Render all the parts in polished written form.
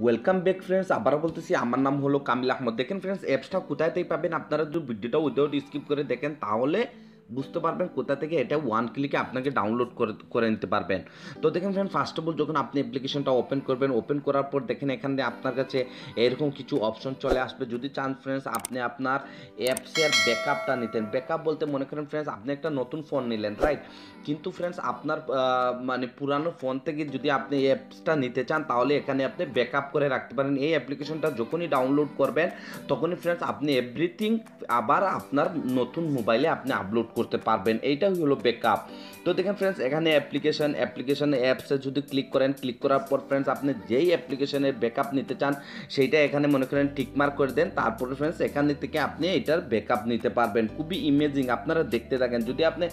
Welcome back friends, আবারও বলতেছি আমার নাম হলো কামিল আহমদ। দেখেন ফ্রেন্ডস, অ্যাপসটা কোথায় থেকে পাবেন, আপনারা যদি ভিডিওটা উইদাউট স্কিপ করে দেখেন তাহলে বুঝতে পারবেন কোথা থেকে এটা ওয়ান ক্লিকে আপনাকে ডাউনলোড করে নিতে পারবেন। তো দেখেন ফ্রেন্ড, ফার্স্ট অফ অল যখন আপনি অ্যাপ্লিকেশনটা ওপেন করবেন, ওপেন করার পর দেখেন এখানে আপনার কাছে এরকম কিছু অপশন চলে আসবে। যদি চান ফ্রেন্ডস আপনি আপনার অ্যাপসের ব্যাকআপটা নিতেন, ব্যাকআপ বলতে মনে করেন ফ্রেন্ডস আপনি একটা নতুন ফোন নিলেন, রাইট? কিন্তু ফ্রেন্ডস আপনার মানে পুরানো ফোন থেকে যদি আপনি অ্যাপসটা নিতে চান তাহলে এখানে আপনি ব্যাকআপ করে রাখতে পারেন। এই অ্যাপ্লিকেশনটা যখনই ডাউনলোড করবেন তখনই ফ্রেন্ডস আপনি এভরিথিং আবার আপনার নতুন মোবাইলে আপনি আপলোড করতে পারবেন। এইটাই হলো ব্যাকআপ। তো দেখেন ফ্রেন্ডস, এখানে অ্যাপ্লিকেশনে অ্যাপসে যদি ক্লিক করেন, ক্লিক করার পর ফ্রেন্ডস আপনি যেই অ্যাপ্লিকেশনের ব্যাকআপ নিতে চান সেইটা এখানে মনে করেন টিকমার্ক করে দেন। তারপরে ফ্রেন্ডস এখান থেকে আপনি এটার ব্যাকআপ নিতে পারবেন। খুবই ইমেজিং, আপনারা দেখতে থাকেন। যদি আপনি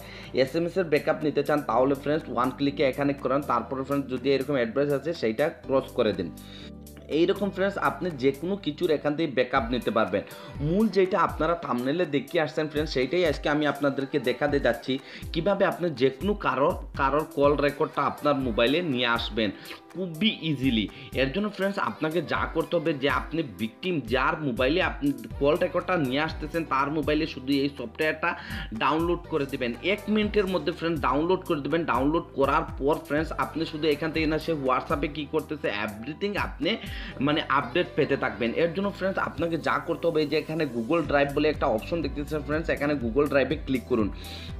SMS এর ব্যাকআপ নিতে চান তাহলে ফ্রেন্ডস ওয়ান ক্লিকে এখানে করেন, তারপরে ফ্রেন্ডস যদি এরকম অ্যাড্রেস আছে সেইটা ক্রস করে দিন। এইরকম ফ্রেন্ডস আপনি যে কোনো কিছুর এখান থেকে ব্যাকআপ নিতে পারবেন। মূল যেটা আপনারা থাম্বনেলে দেখে আসছেন ফ্রেন্ডস, সেইটাই আজকে আমি আপনাদেরকে দেখাতে যাচ্ছি কিভাবে আপনি যে কোনো কারোর কল রেকর্ডটা আপনার মোবাইলে নিয়ে আসবেন খুবই ইজিলি। এর জন্য ফ্রেন্ডস আপনাকে যা করতে হবে, যে আপনি ভিকটিম যার মোবাইলে আপনি কল রেকর্ডটা নিয়ে আসতেছেন তার মোবাইলে শুধু এই সফটওয়্যারটা ডাউনলোড করে দেবেন। 1 মিনিটের মধ্যে ফ্রেন্ডস ডাউনলোড করে দেবেন। ডাউনলোড করার পর ফ্রেন্ডস আপনি শুধু এখান থেকে না সে হোয়াটসঅ্যাপে কী করতেছে এভরিথিং আপনি মানে আপডেট পেতে থাকবেন। এর জন্য ফ্রেন্ডস আপনাকে যা করতে হবে, যে এখানে গুগল ড্রাইভ বলে একটা অপশন দেখতেছেন ফ্রেন্ডস, এখানে গুগল ড্রাইভে ক্লিক করুন।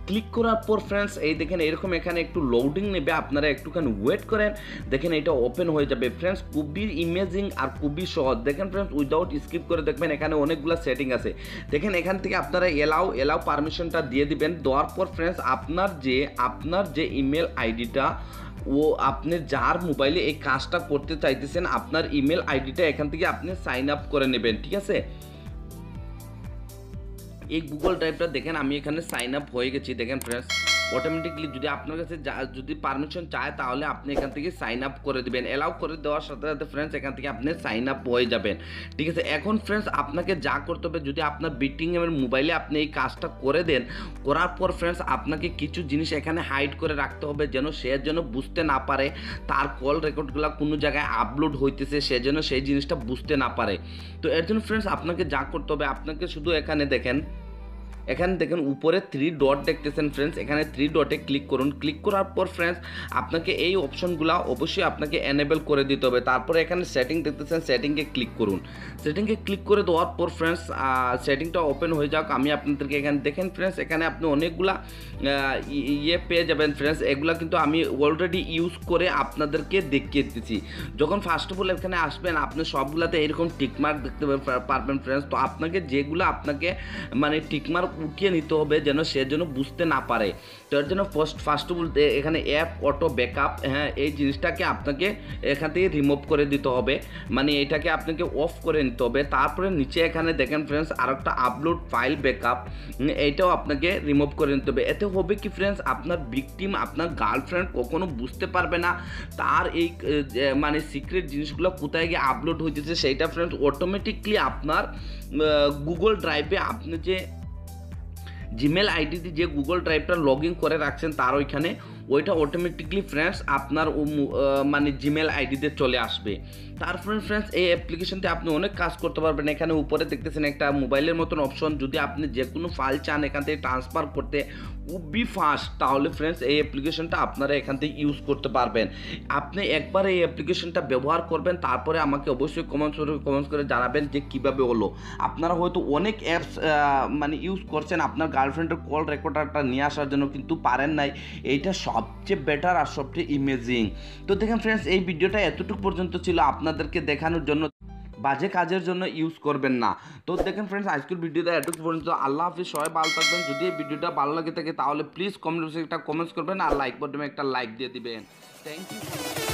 ক্লিক করার পর ফ্রেন্ডস এই দেখেন এরকম এখানে একটু লোডিং নেবে, আপনারা একটুখানি ওয়েট করেন, দেখেন এটা ওপেন হয়ে যাবে। ফ্রেন্ডস খুবই ইমেজিং আর খুবই সহজ। দেখেন ফ্রেন্ডস উইদাউট স্কিপ করে দেখবেন এখানে অনেকগুলো সেটিং আছে। দেখেন এখান থেকে আপনারা এলাও পারমিশনটা দিয়ে দিবেন। দেওয়ার পর ফ্রেন্ডস আপনার যে ইমেল আইডিটা ও আপনি যার মোবাইলে এই কাজটা করতে চাইতেছেন আপনার ইমেল আইডিটা এখান থেকে আপনি সাইন আপ করে নেবেন, ঠিক আছে? এই গুগল ড্রাইভটা দেখেন আমি এখানে সাইন আপ হয়ে গেছি। দেখেন ফ্রেন্ডস অটোমেটিকলি যদি আপনার কাছে যদি পারমিশন চায় তাহলে আপনি এখান থেকে সাইন আপ করে দেবেন। অ্যালাউ করে দেওয়ার সাথে সাথে ফ্রেন্ডস এখান থেকে আপনি সাইন আপ হয়ে যাবেন, ঠিক আছে? এখন ফ্রেন্ডস আপনাকে যা করতে হবে, যদি আপনার বিটিংয়ের মোবাইলে আপনি এই কাজটা করে দেন, করার পর ফ্রেন্ডস আপনাকে কিছু জিনিস এখানে হাইড করে রাখতে হবে, যেন সে যেন বুঝতে না পারে তার কল রেকর্ডগুলো কোনো জায়গায় আপলোড হইতেছে, সে যেন সেই জিনিসটা বুঝতে না পারে। তো এর জন্য ফ্রেন্ডস আপনাকে যা করতে হবে, আপনাকে শুধু এখানে দেখেন উপরে 3 ডট দেখতেছেন ফ্রেন্ডস, এখানে 3 ডটে ক্লিক করুন। ক্লিক করার পর ফ্রেন্ডস আপনাকে এই অপশনগুলো অবশ্যই আপনাকে এনেবল করে দিতে হবে। তারপরে এখানে সেটিং দেখতেছেন, সেটিংয়ে ক্লিক করুন। সেটিংয়ে ক্লিক করে দেওয়ার পর ফ্রেন্ডস সেটিংটা ওপেন হয়ে যাক। আমি আপনাদেরকে এখানে দেখেন ফ্রেন্ডস এখানে আপনি অনেকগুলা পেয়ে যাবেন ফ্রেন্ডস। এগুলা কিন্তু আমি অলরেডি ইউজ করে আপনাদেরকে দেখিয়ে দিচ্ছি। যখন ফার্স্ট অফ অল এখানে আসবেন আপনি সবগুলাতে এরকম টিকমার্ক দেখতে পারবেন ফ্রেন্ডস। তো আপনাকে যেগুলো আপনাকে মানে টিকমার্ক উঠিয়ে নিতে হবে যেন সে যেন বুঝতে না পারে। তো এর জন্য ফার্স্ট অফ অল এখানে অ্যাপ অটো ব্যাকআপ, হ্যাঁ এই জিনিসটাকে আপনাকে এখান থেকে রিমুভ করে দিতে হবে, মানে এটাকে আপনাকে অফ করে নিতে হবে। তারপরে নিচে এখানে দেখেন ফ্রেন্ডস আরেকটা আপলোড ফাইল ব্যাকআপ, এইটাও আপনাকে রিমুভ করে নিতে হবে। এতে হবে কি ফ্রেন্ডস, আপনার ভিকটিম আপনার গার্লফ্রেন্ড কখনো বুঝতে পারবে না তার এই মানে সিক্রেট জিনিসগুলো কোথায় গিয়ে আপলোড হইতেছে। সেইটা ফ্রেন্ডস অটোমেটিকলি আপনার গুগল ড্রাইভে আপনি যে জিমেল আইডিতে যে গুগল ড্রাইভটা লগ ইন করে রাখছেন তার ওইটা অটোমেটিকলি ফ্রেন্ডস আপনার মানে জিমেল আইডিতে চলে আসবে। তারপরে ফ্রেন্ডস এই অ্যাপ্লিকেশনতে আপনি অনেক কাজ করতে পারবেন। এখানে উপরে দেখতেছেন একটা মোবাইলের মতন অপশন, যদি আপনি যে কোনো ফাইল চান এখান থেকে ট্রান্সফার করতে খুবই ফাস্ট, তাহলে ফ্রেন্ডস এই অ্যাপ্লিকেশনটা আপনারা এখান থেকে ইউজ করতে পারবেন। আপনি একবার এই অ্যাপ্লিকেশনটা ব্যবহার করবেন, তারপরে আমাকে অবশ্যই কমেন্টস করে জানাবেন যে কীভাবে হলো। আপনারা হয়তো অনেক অ্যাপস মানে ইউজ করছেন আপনার গার্লফ্রেন্ডের কল রেকর্ডারটা নিয়ে আসার জন্য, কিন্তু পারেন নাই। এইটা সবচেয়ে বেটার আর সবচেয়ে ইমেজিং। তো দেখেন ফ্রেন্ডস এই ভিডিওটা এতটুকু পর্যন্ত ছিল, আপনাদেরকে দেখানোর জন্য, বাজে কাজের জন্য ইউজ করবেন না। তো দেখেন ফ্রেন্ডস আজকের ভিডিওটা এতটুকু পর্যন্ত। আল্লাহ হাফিজ, সবাই ভালো থাকবেন। যদি এই ভিডিওটা ভালো লাগে থাকে তাহলে প্লিজ কমেন্ট বক্সে একটা কমেন্টস করবেন আর লাইক বাটনে একটা লাইক দিয়ে দিবেন। Thank you.